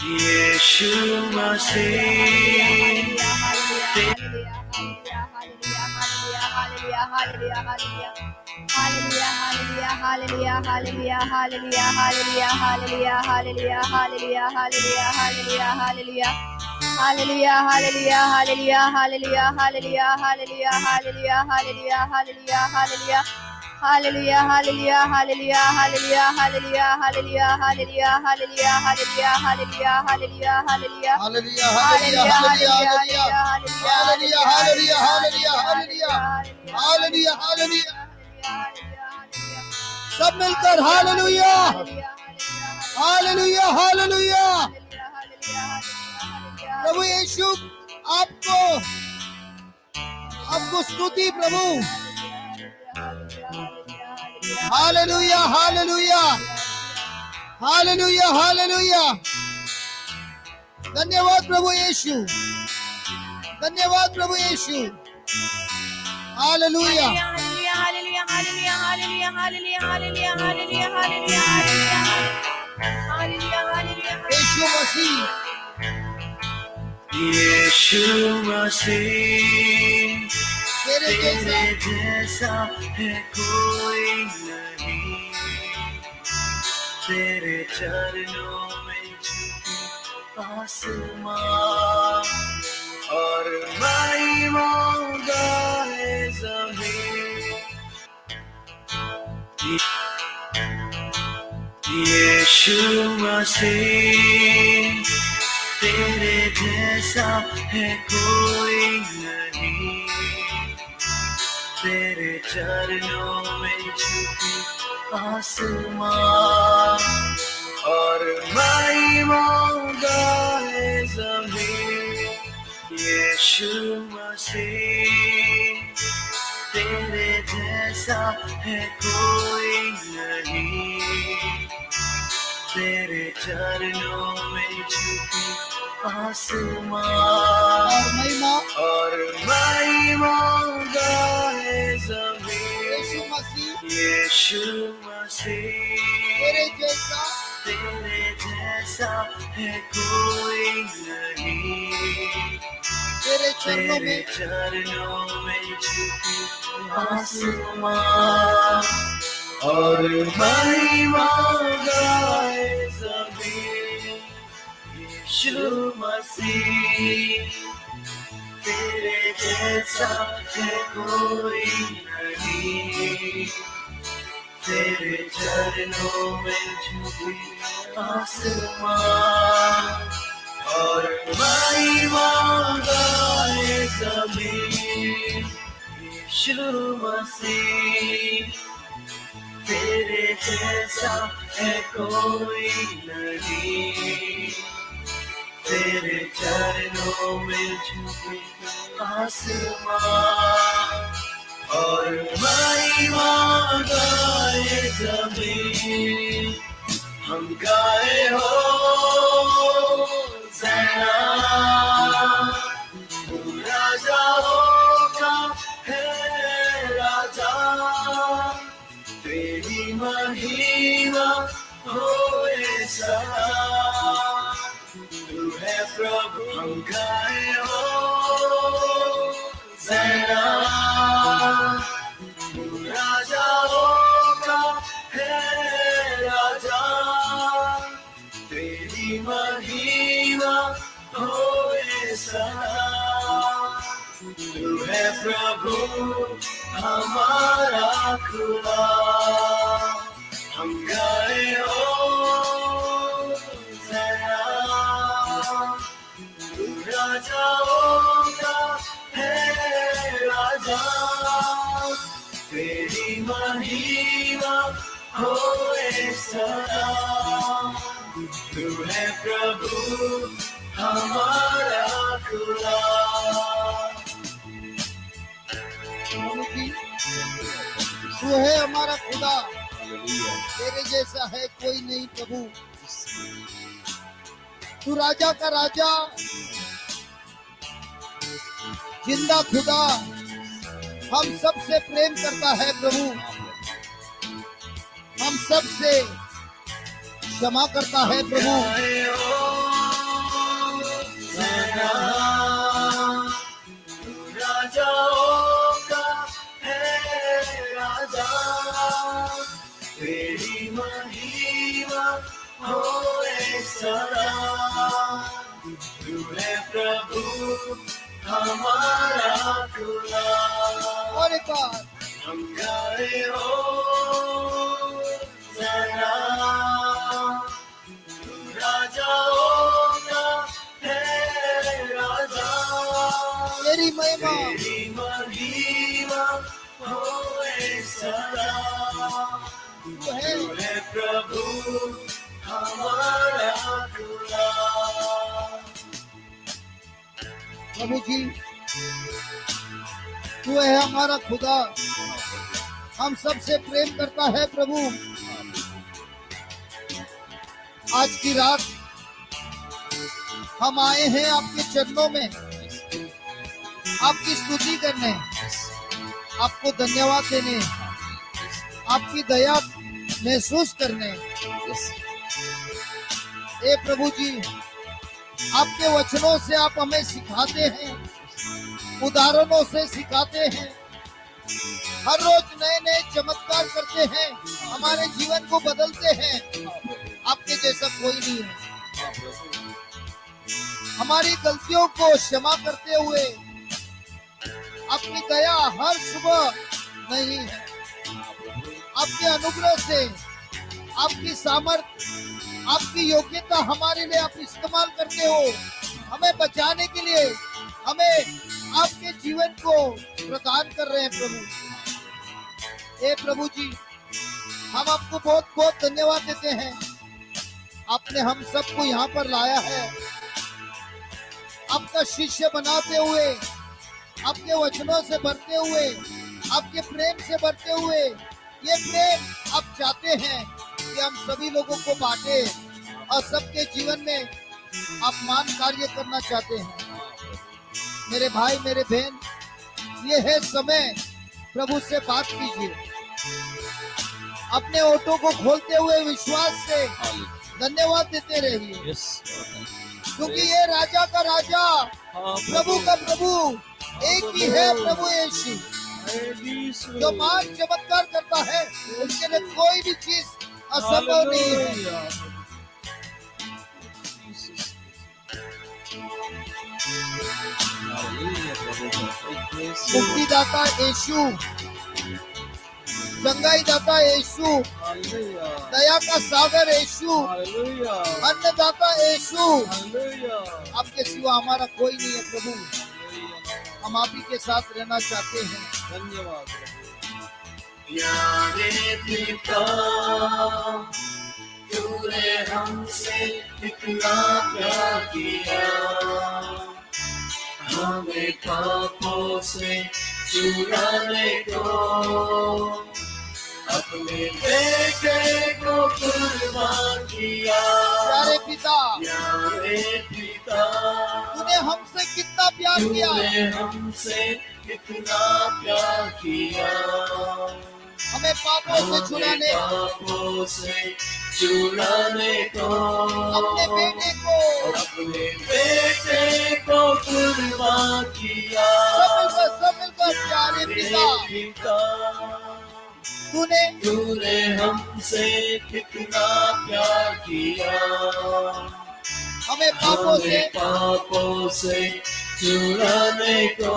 यीशु मसीह Hallelujah, hallelujah, hallelujah, hallelujah, hallelujah, hallelujah, hallelujah, hallelujah, hallelujah, hallelujah, hallelujah, hallelujah. Hallelujah, hallelujah, hallelujah, hallelujah, hallelujah, hallelujah, hallelujah, hallelujah, hallelujah. सब मिलकर hallelujah, hallelujah, hallelujah. प्रभु यीशु आपको स्तुति प्रभु। Hallelujah, hallelujah, hallelujah, hallelujah. धन्यवाद प्रभु यीशु, धन्यवाद प्रभु यीशु। हालेलुया, यीशु मसीह, यीशु मसीह तेरे जैसा है कोई नहीं, तेरे चरणों में झुके आसमां और महिमा गाए ज़मीन। यीशु मसीह तेरे जैसा है कोई नहीं, तेरे चरणों में झुके आसमां और महिमा गाए ज़मीन। यीशु मसीह तेरे जैसा है कोई नहीं, तेरे चरणों में झुके आसमां और महिमा गाए ज़मीन। यीशु मसीह, यीशु मसीह तेरे जैसा है कोई नहीं, तेरे तेरे चरणों में झुके आसमां और महिमा गाए ज़मीन। यीशु मसीह तेरे जैसा है कोई नहीं, तेरे चरणों में झुके आसमां और महिमा गाए ज़मीन। यीशु मसीह तेरे जैसा है कोई नहीं, तेरे चरणों में झुके आसमां और महिमा गाए ज़मीन। हम गाए हो ज़ैना, तू राजाओं का है राजा, तेरी महिमा होए सदा, तू है प्रभु। हम गाए हो ज़ैना, तू राजाओं का है राजा, तेरी महिमा होए सदा, तू है प्रभु हमारा खुदा। हम गाए हो ज़रा, तू राजाओं का है राजा, तेरी महिमा होए सदा, तू है प्रभु हमारा खुदा। तू है हमारा खुदा, तेरे जैसा है कोई नहीं प्रभु। तू राजा का राजा, जिंदा खुदा, हम सबसे प्रेम करता है प्रभु, हम सबसे क्षमा करता है प्रभु। सदा, तू है प्रभु हमारा खुदा। और एक बार हम गाए हो सदा, तू राजाओं का है राजा। तेरी महिमा तेरी महिमा होए सदा, तू तू है। है प्रभु हमारा खुदा। प्रभु जी, तू है हमारा खुदा, हम सबसे प्रेम करता है प्रभु। आज की रात हम आए हैं आपके चरणों में, आपकी स्तुति करने, आपको धन्यवाद देने, आपकी दया महसूस करने। ए प्रभु जी, आपके वचनों से आप हमें सिखाते हैं, उदाहरणों से सिखाते हैं, हर रोज नए नए चमत्कार करते हैं, हमारे जीवन को बदलते हैं। आपके जैसा कोई नहीं है। हमारी गलतियों को क्षमा करते हुए अपनी दया हर सुबह नहीं है। आपके अनुग्रह से, आपकी सामर्थ, आपकी योग्यता हमारे लिए आप इस्तेमाल करते हो, हमें बचाने के लिए हमें आपके जीवन को प्रदान कर रहे हैं प्रभु। ए प्रभु जी, हम आपको बहुत बहुत धन्यवाद देते हैं। आपने हम सबको यहाँ पर लाया है, आपका शिष्य बनाते हुए, आपके वचनों से भरते हुए, आपके प्रेम से भरते हुए। ये प्रेम आप चाहते हैं कि हम सभी लोगों को बांटे और सबके जीवन में आप मान कार्य करना चाहते हैं। मेरे भाई, मेरे बहन, ये है समय, प्रभु से बात कीजिए। अपने ओठों को खोलते हुए विश्वास से धन्यवाद देते रहिए, क्योंकि ये राजा का राजा, प्रभु का प्रभु एक ही है, प्रभु यीशु, जो मान चमत्कार करता है, उसके लिए कोई भी चीज असंभव नहीं है। मुक्तिदाता यीशु, चंगाई दाता यीशु, दया का सागर यीशु, अन्नदाता यीशु। आपके सिवा हमारा कोई नहीं है प्रभु। हम आप ही के साथ रहना चाहते हैं। धन्यवाद। प्यारे पिता, तूने हमसे इतना प्यार किया, हमें पापों से छुड़ाने को अपने बेटे को कुर्बान किया। प्यारे पिता, प्यारे पिता, तूने हमसे कितना प्यार किया, तूने हमसे कितना प्यार किया, हमें पापों से छुड़ाने, पापों से छुड़ाने को अपने बेटे को कुर्बान किया। सब मिलकर प्यारे पिता, तूने हमसे कितना प्यार किया, हमें पापों से छुड़ाने को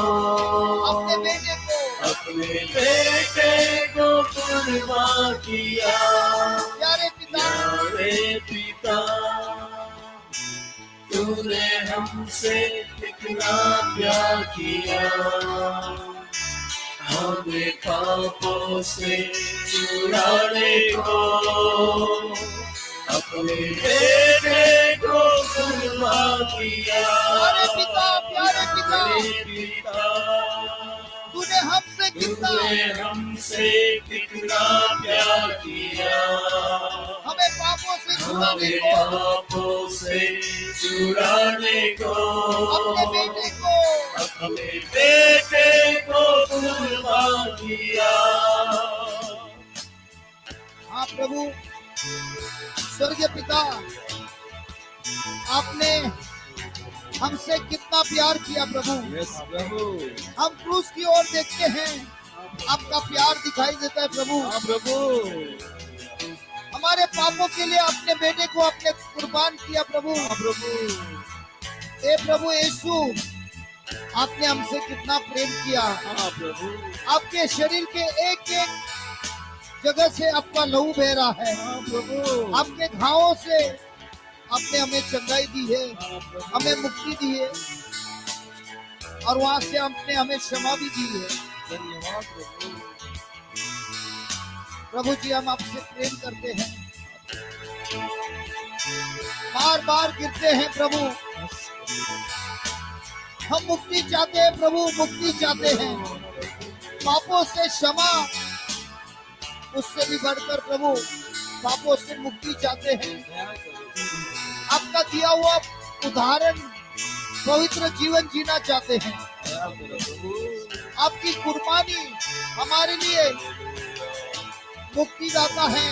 अपने बेटे को कुर्बान किया। प्यारे पिता, तूने हमसे कितना प्यार किया, हमें पापों से छुड़ाने को अपने बेटे को कुर्बान किया। प्यारे पिता, तूने हमसे कितना प्यार किया, हमें पापों से छुड़ाने को अपने बेटे को कुर्बान किया। हाँ प्रभु, स्वर्गीय पिता, आपने हमसे कितना प्यार किया प्रभु। हम क्रूस की ओर देखते हैं, आपका प्यार दिखाई देता है प्रभु। हमारे पापों के लिए अपने बेटे को अपने कुर्बान किया प्रभु। प्रभु हे प्रभु यीशु, आपने हमसे कितना प्रेम किया। प्रभु आपके शरीर के एक एक जगह से आपका लहू बह रहा है। प्रभु आपके घावों से आपने हमें चंगाई दी है, हमें मुक्ति दी है, और वहां से आपने हमें क्षमा भी दी है। धन्यवाद प्रभु। प्रभु जी, हम आपसे प्रेम करते हैं, बार बार गिरते हैं प्रभु। हम मुक्ति चाहते हैं प्रभु, मुक्ति चाहते हैं, पापों से क्षमा, उससे भी बढ़कर प्रभु पापों से मुक्ति चाहते हैं। आपका दिया हुआ उदाहरण पवित्र जीवन जीना चाहते हैं। आपकी कुर्बानी हमारे लिए मुक्तिदाता है।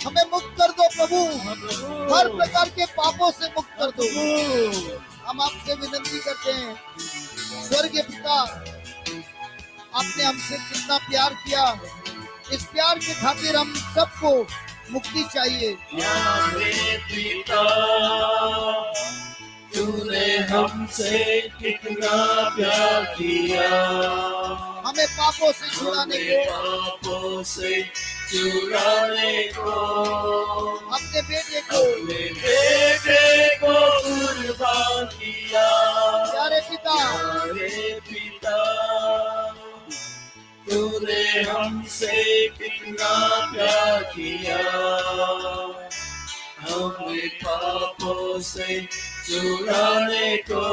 हमें मुक्त कर दो प्रभु, हर प्रकार के पापों से मुक्त कर दो। हम आपसे विनती करते हैं, स्वर्गीय पिता, आपने हमसे कितना प्यार किया, इस प्यार के खातिर हम सबको मुक्ति चाहिए। प्यारे पिता, तूने हमसे कितना प्यार किया, हमें पापों से छुड़ाने को, पापों से छुड़ाने को, अपने बेटे को, अपने बेटे को कुर्बान किया। प्यारे पिता, प्यारे पिता, तूने हमसे कितना प्यार किया, हमें पापों से छुड़ाने को,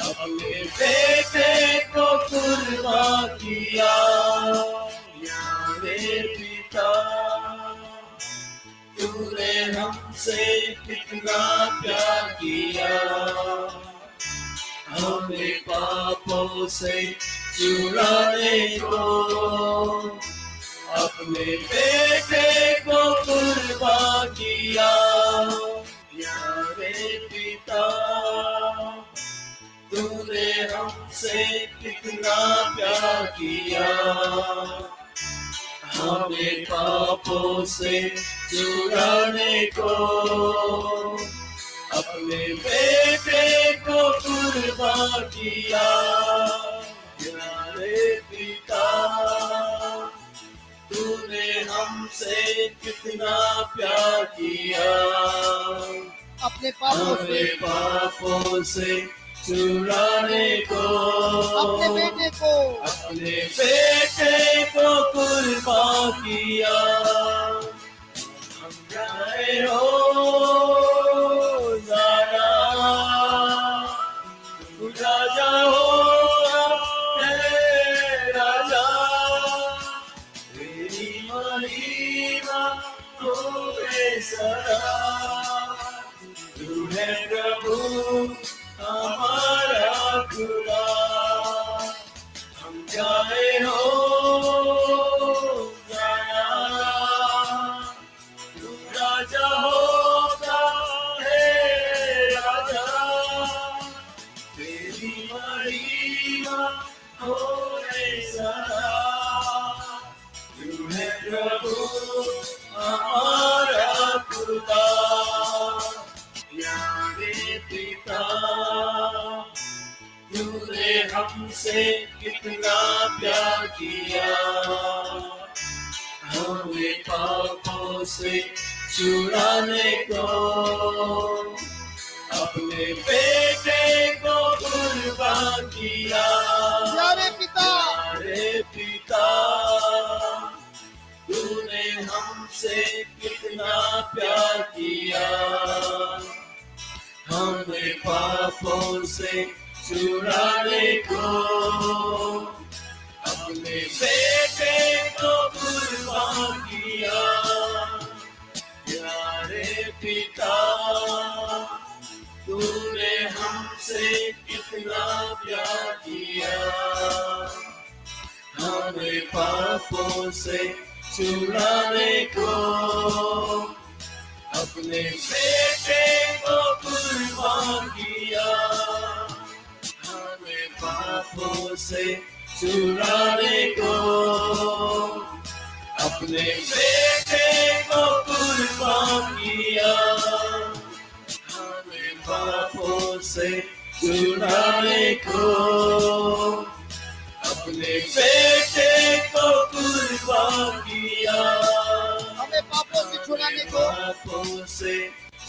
अपने बेटे को कुर्बान किया। प्यारे पिता, तूने हमसे कितना प्यार किया, हमें पापों से छुड़ाने को, अपने बेटे को कुर्बान किया। प्यारे पिता, तूने हमसे कितना प्यार किया, हमें पापों से छुड़ाने को, अपने बेटे को कुर्बान किया। प्यारे पिता, तूने हमसे कितना प्यार किया, अपने पापों से, हमें पापों से छुड़ाने को, अपने बेटे को, अपने बेटे को कुर्बान किया। हम जाए हो जाना, तू राजा हो राजा, तेरी महिमा होवे सदा, तू है प्रभु हमारा खुदा। हम जाए हो जाना, तू राजा होगा है राजा, तेरी महिमा होवे सदा, तू है प्रभु हमारा खुदा। प्यारे पिता, तूने हमसे कितना प्यार किया, हमें पापों से छुड़ाने को, अपने बेटे को कुर्बान किया। प्यारे पिता, प्यारे पिता, तूने हमसे कितना प्यार किया, हमें पापों से छुड़ाने को, अपने बेटे को कुर्बान किया। प्यारे पिता, तूने हमसे कितना प्यार किया, हमें पापों से छुड़ाने को, अपने बेटे को कुर्बान किया। हमें पापों से छुड़ाने को, अपने बेटे को कुर्बान किया, हमें पापों से छुड़ाने को अपने बेटे को कुर्बान किया, हमें पापों से छुड़ाने को, पापों से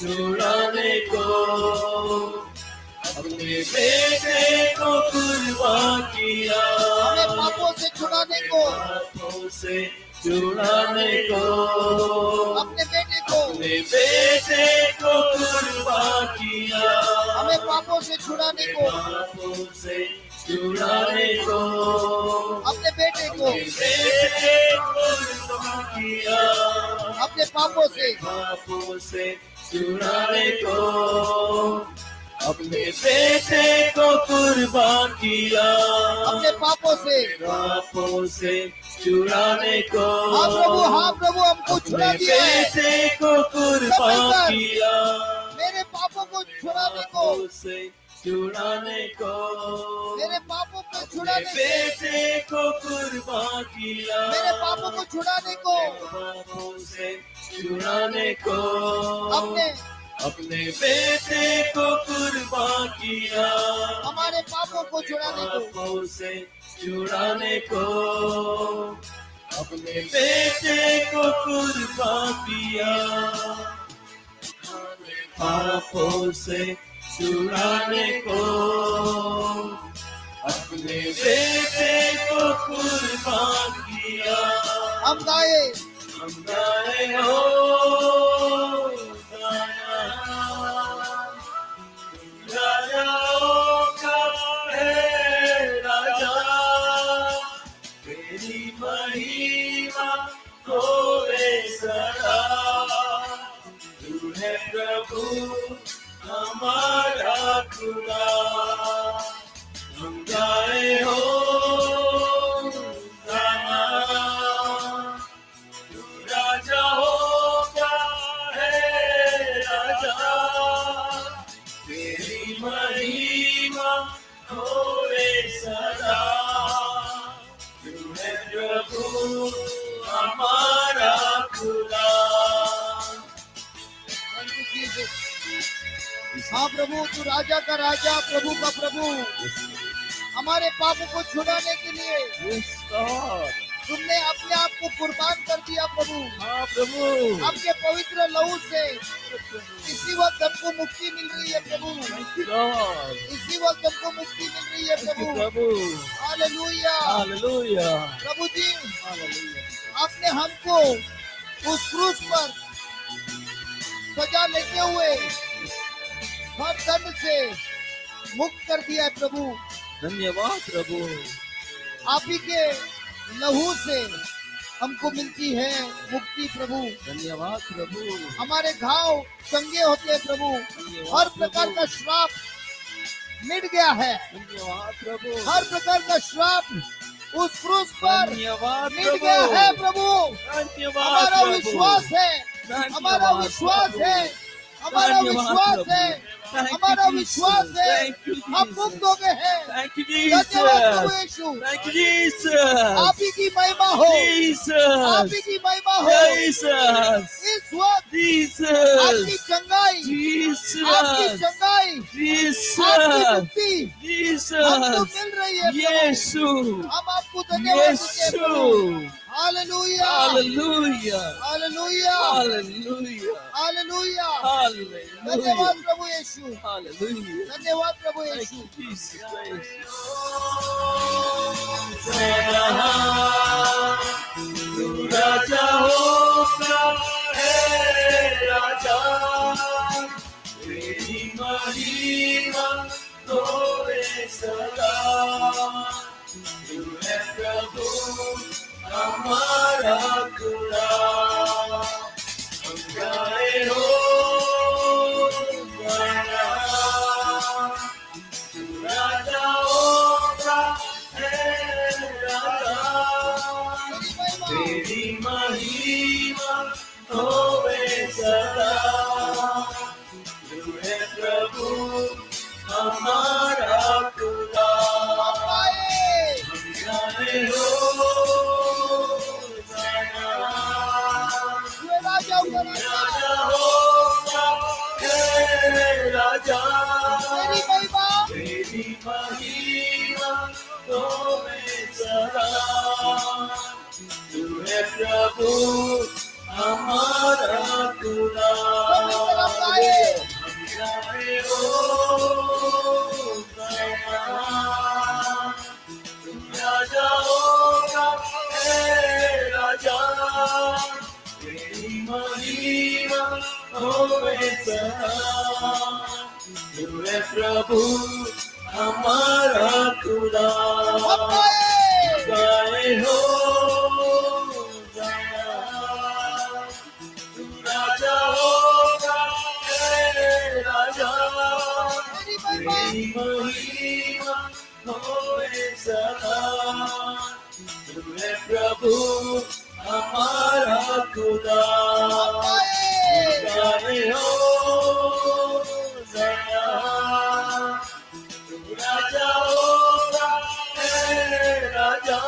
छुड़ाने को अपने बेटे को कुर्बान किया, हमें पापों से छुड़ाने को, पापों से छुड़ाने को अपने बेटे को, अपने बेटे को कुर्बान किया, हमें पापों से छुड़ाने को, पापों से छुड़ाने को अपने बेटे को, बेटे को कुर्बान किया, अपने पापों से, पापों से छुड़ाने को अपने बेटे को कुर्बान किया, अपने पापों से, पापों से छुड़ाने को हाँ प्रभु हमको अपने छुड़ा दिया है, बेटे को कुर्बान किया, मेरे पापों को छुड़ाने को, पापों से छुड़ाने को मेरे पापों को अपने छुड़ाने को, बेटे को कुर्बान किया, मेरे पापों को छुड़ाने को, पापों से छुड़ाने को अपने अपने बेटे को कुर्बान किया, हमारे पापों को छुड़ाने को, पापों से छुड़ाने को अपने बेटे को कुर्बान किया, पापों से छुड़ाने को अपने बेटे को कुर्बान किया, हम गाए हम गाए हो राजाओं का है राजा, तेरी महिमा होवे सदा, तू है प्रभु हमारा खुदा, हम गाए हो गाना, तू राजाओं का है राजा, तेरी महिमा होवे सदा, तू है प्रभु हमारा खुदा। हाँ प्रभु तू राजा का राजा, प्रभु का प्रभु, हमारे पापों को छुड़ाने के लिए तुमने अपने आप को कुर्बान कर दिया प्रभु, हाँ प्रभु, आपके पवित्र लहू से इसी वक्त हमको मुक्ति मिल रही है प्रभु, इसी वक्त हमको मुक्ति मिल रही है प्रभु, प्रभु हालेलुया, हालेलुया, प्रभु जी आपने हमको उस क्रूस पर सजा लेते हुए हर दंड से मुक्त कर दिया है प्रभु, धन्यवाद प्रभु, आप ही के लहू से हमको मिलती है मुक्ति प्रभु, धन्यवाद प्रभु, हमारे घाव चंगे होते हैं प्रभु, हर प्रकार का श्राप मिट गया है, धन्यवाद प्रभु, हर प्रकार का श्राप उस क्रूस पर धन्यवाद मिट गया है प्रभु, धन्यवाद हमारा प्रभु, विश्वास है, हमारा विश्वास है, हमारा विश्वास है, हमारा विश्वास है, हम मुक्त हो गए हैं, Thank you धन्यवाद प्रभु Jesus, Yeshu, thank you Jesus, आप ही की महिमा हो, आप Jesus, ही की महिमा हो, Jesus, इस वक्त आपकी Jesus, चंगाई, आपकी Jesus, चंगाई, आपकी Jesus, मुक्ति हमको Jesus, मिल रही है प्रभु, Yeshu, हम आपको धन्यवाद देते हैं प्रभु, Yeshu, hallelujah, Hallelujah, hallelujah, Hallelujah, hallelujah, Hallelujah, धन्यवाद प्रभु यीशु, Hallelujah. धन्यवाद प्रभु Thank Yeshu, you, Jesus. Praise you. तू राजा होगा है राजा, तेरी महिमा होवे सदा, तू है प्रभु हमारा खुदा, हम गाए हो गाना, तू राजाओं का है राजा, तेरी महिमा होवे सदा, तू है प्रभु हमारा खुदा, हम गाए हो गाना, राजा तेरी महिमा तेरी महिमा होवे सदा तू है प्रभु हमारा खुदा सभी तरफ गाए हम गाए ओ दया तू राजा होगा हे राजा तेरी महिमा होवे सदा तू है प्रभु हमारा खुदा हम गाए गाए हो दया तू राजा होगा हे राजा तेरी महिमा तेरी महिमा होए सदा तू है प्रभु हमारा खुदा हम गाए गाए हो दया तू राजा होगा हे राजा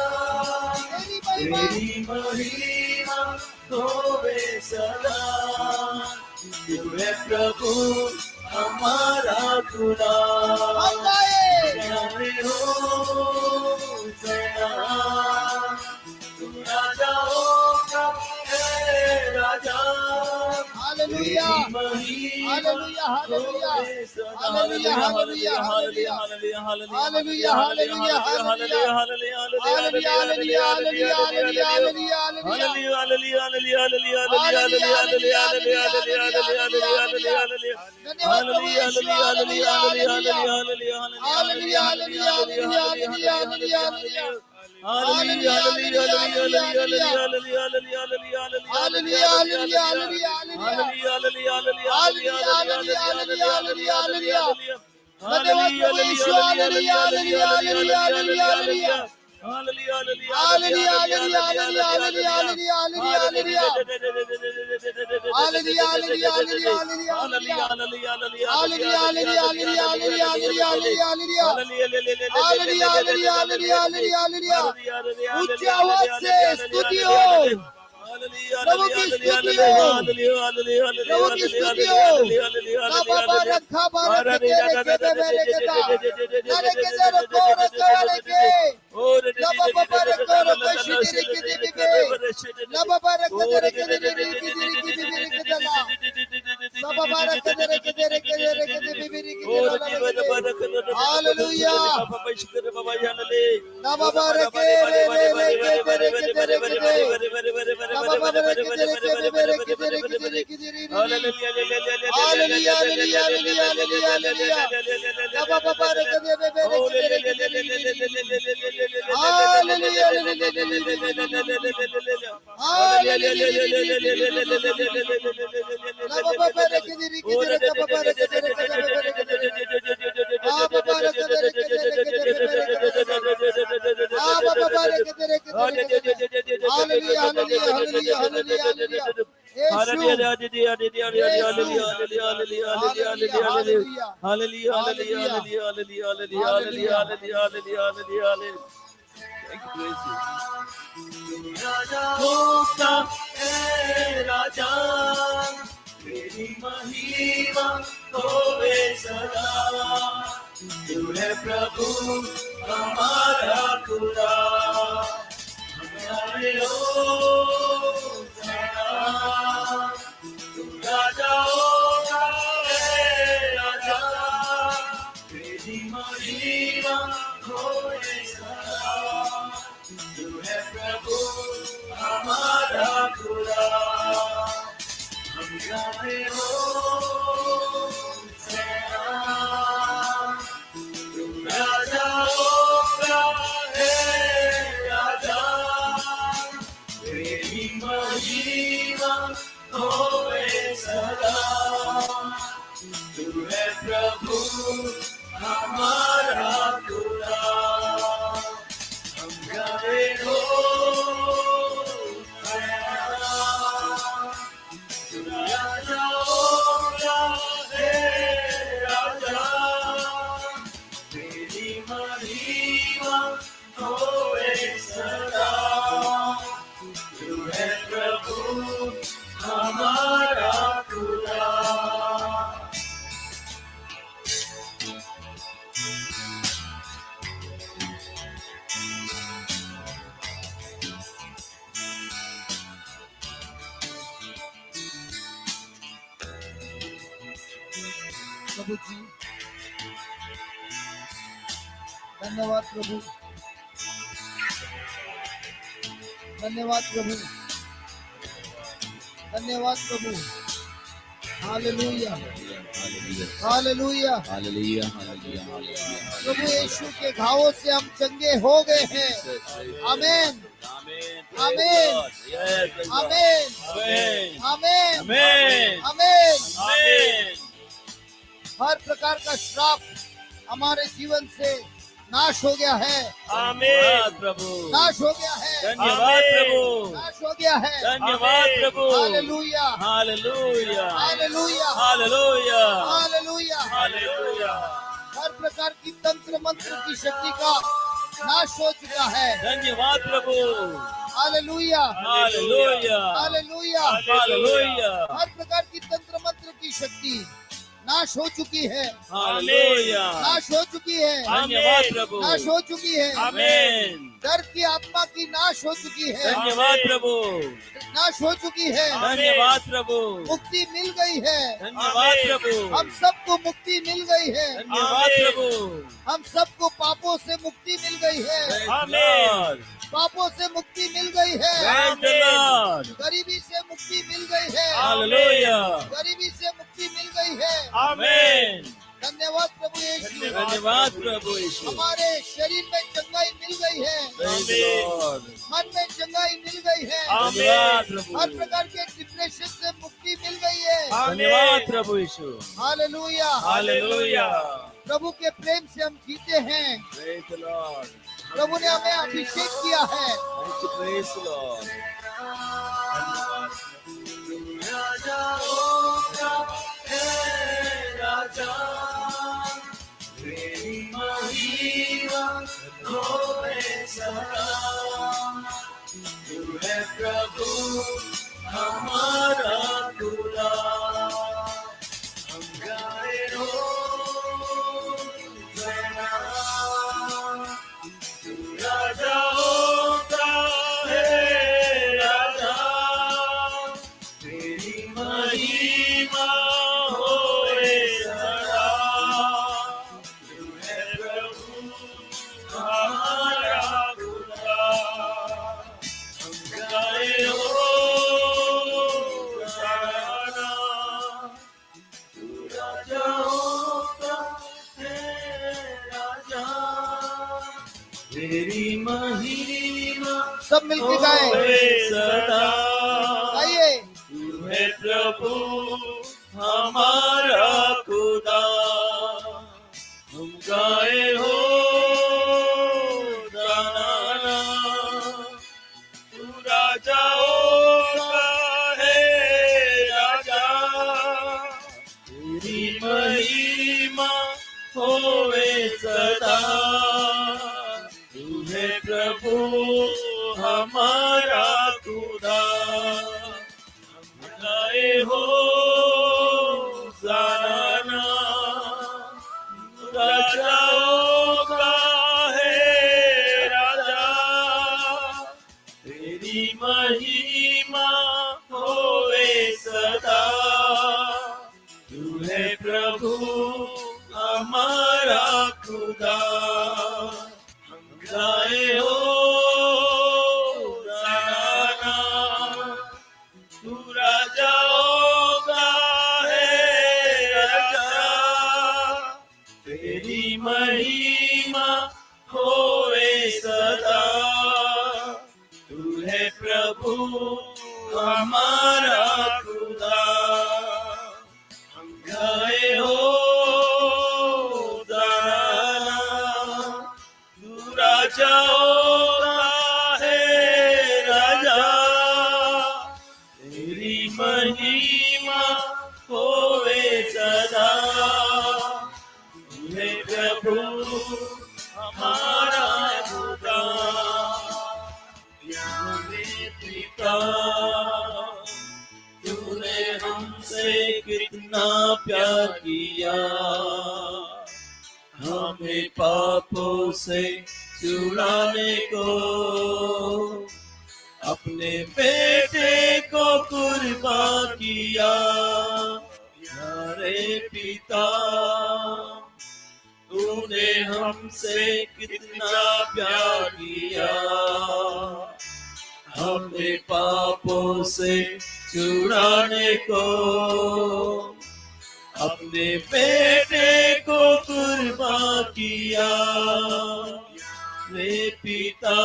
तेरी महिमा तेरी महिमा होवे सदा तू है प्रभु हमारा खुदा हम गाए गाए हो दया तू राजा होगा हे राजा hallelujah hallelujah hallelujah hallelujah hallelujah hallelujah hallelujah hallelujah उच्च आवाज से स्तुति हो प्रभु की स्तुति हो प्रभु की स्तुति हो बाबा रखा बारक तेरे के मेरे के दा तेरे के तेरे को रखने के बाबा बारक को रखी तेरे के दे के बाबा बारक तेरे के दे के दा बाबा बारक तेरे के दे के हालेलुया बाबा बारक तेरे राजा होगा हे राजा तेरी महिमा होवे सदा तू है प्रभु हमारा खुदा हमारे तू राजा होगा हे राजा तेरी महिमा होवे सदा तू है प्रभु हमारा खुदा हम गाए हो तू राजा होगा हे राजा तेरी महिमा होवे सदा तू है प्रभु हमारा खुदा हम गाए हो राजा होगा हे राजा तेरी महिमा होवे सदा तू है प्रभु हमारा खुदा प्रभु जी, धन्यवाद प्रभु, धन्यवाद प्रभु, धन्यवाद प्रभु। हालेलुया, हालेलुया, हालेलुया, हालेलुया, प्रभु यीशु के घावों से हम चंगे हो गए हैं। आमीन, आमीन, आमीन, आमीन, आमीन, आमीन। हर प्रकार का श्राप हमारे जीवन से नाश हो गया है। आमीन प्रभु, नाश हो गया है। धन्यवाद प्रभु, नाश हो गया है। धन्यवाद प्रभु। Hallelujah, hallelujah, hallelujah, hallelujah, hallelujah, hallelujah. हर प्रकार की तंत्र मंत्र की शक्ति का नाश हो चुका है। धन्यवाद प्रभु। हालेलुया, हालेलुया, हालेलुया, हालेलुया, हर प्रकार की तंत्र मंत्र की शक्ति नाश हो चुकी है। हालेलुया। नाश हो चुकी है। धन्यवाद प्रभु। नाश हो चुकी है। आमीन। डर की आत्मा की नाश हो चुकी है। धन्यवाद प्रभु। नाश हो चुकी है। धन्यवाद प्रभु। मुक्ति मिल गई है। धन्यवाद प्रभु। हम सबको मुक्ति मिल गई है। धन्यवाद प्रभु। हम सबको पापों से मुक्ति मिल गई है। आमीन। पापों से मुक्ति मिल गई है। Praise the Lord. गरीबी से मुक्ति मिल गई है। हालेलुया। गरीबी से मुक्ति मिल गई है। आमीन। धन्यवाद प्रभु यीशु। धन्यवाद प्रभु यीशु। हमारे शरीर में चंगाई मिल गई है। Praise the Lord. मन में चंगाई मिल गई है। धन्यवाद प्रभु। हर प्रकार के डिप्रेशन से मुक्ति मिल गई है। धन्यवाद प्रभु यीशु। Hallelujah, hallelujah. प्रभु के प्रेम से हम जीते हैं। Praise the Lord. प्रभु ने हमें अभिषेक किया है। Praise the Lord. तू है प्रभु हमारा खुदा, हम गाए हो जना। तू राजाओं का है राजा, तेरी महिमा होए सदा। तू है प्रभु हमारा खुदा, हम गाए हो जना। तू राजाओं का है राजा, तेरी महिमा सब मिलके गाएं। होए सदा। आइए, तू है प्रभु हमारा खुदा, हम गाए हो गाना। तू राजाओं का है राजा, तेरी महिमा होए सदा। तू है प्रभु हमारा खुदा, हम गाए हो गाना। राजाओं का है राजा, तेरी महिमा होए सदा। तू है प्रभु हमारा खुदा, हम गाए हो गाना। तू राजाओं का है राजा, तेरी महिमा होए सदा। तू है प्रभु हमारा खुदा, हम गाए हो गाना। तू राजाओं का है राजा, तेरी महिमा होए सदा। तू है प्रभु हमारा खुदा, यावे पिता। तूने हमसे कितना प्यार किया, हमें पापों से छुड़ाने को अपने बेटे को कुर्बान किया। प्यारे पिता तूने हमसे कितना प्यार किया, हमें पापों से छुड़ाने को अपने बेटे को कुर्बान किया। रे पिता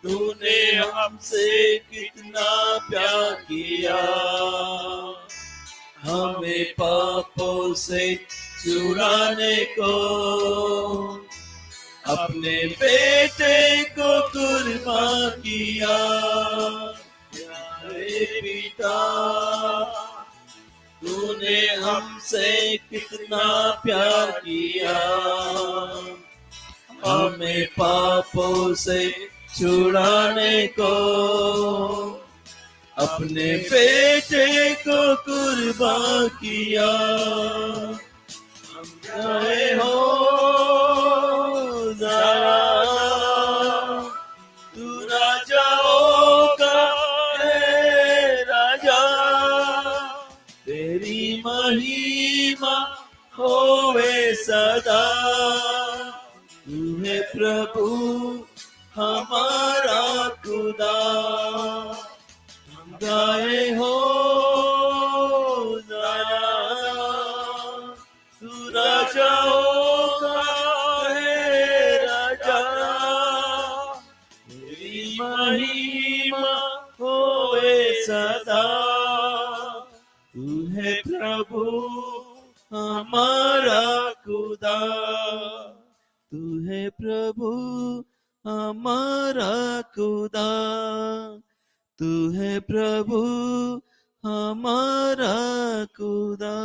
तूने हमसे कितना प्यार किया, हमें पापों से छुड़ाने को अपने बेटे को कुर्बान किया। हे पिता तूने हमसे कितना प्यार किया, हमें पापों से छुड़ाने को अपने बेटे को कुर्बान किया। हम गए हो जरा तू राजा होगा, हे राजा तेरी महिमा होवे सदा। तू है प्रभु हमारा खुदा, हम गाए हो जरा तू राजा होगा, हे राजा तेरी महिमा होए सदा। तू है प्रभु हमारा खुदा, तू है प्रभु हमारा खुदा, तू है प्रभु हमारा खुदा।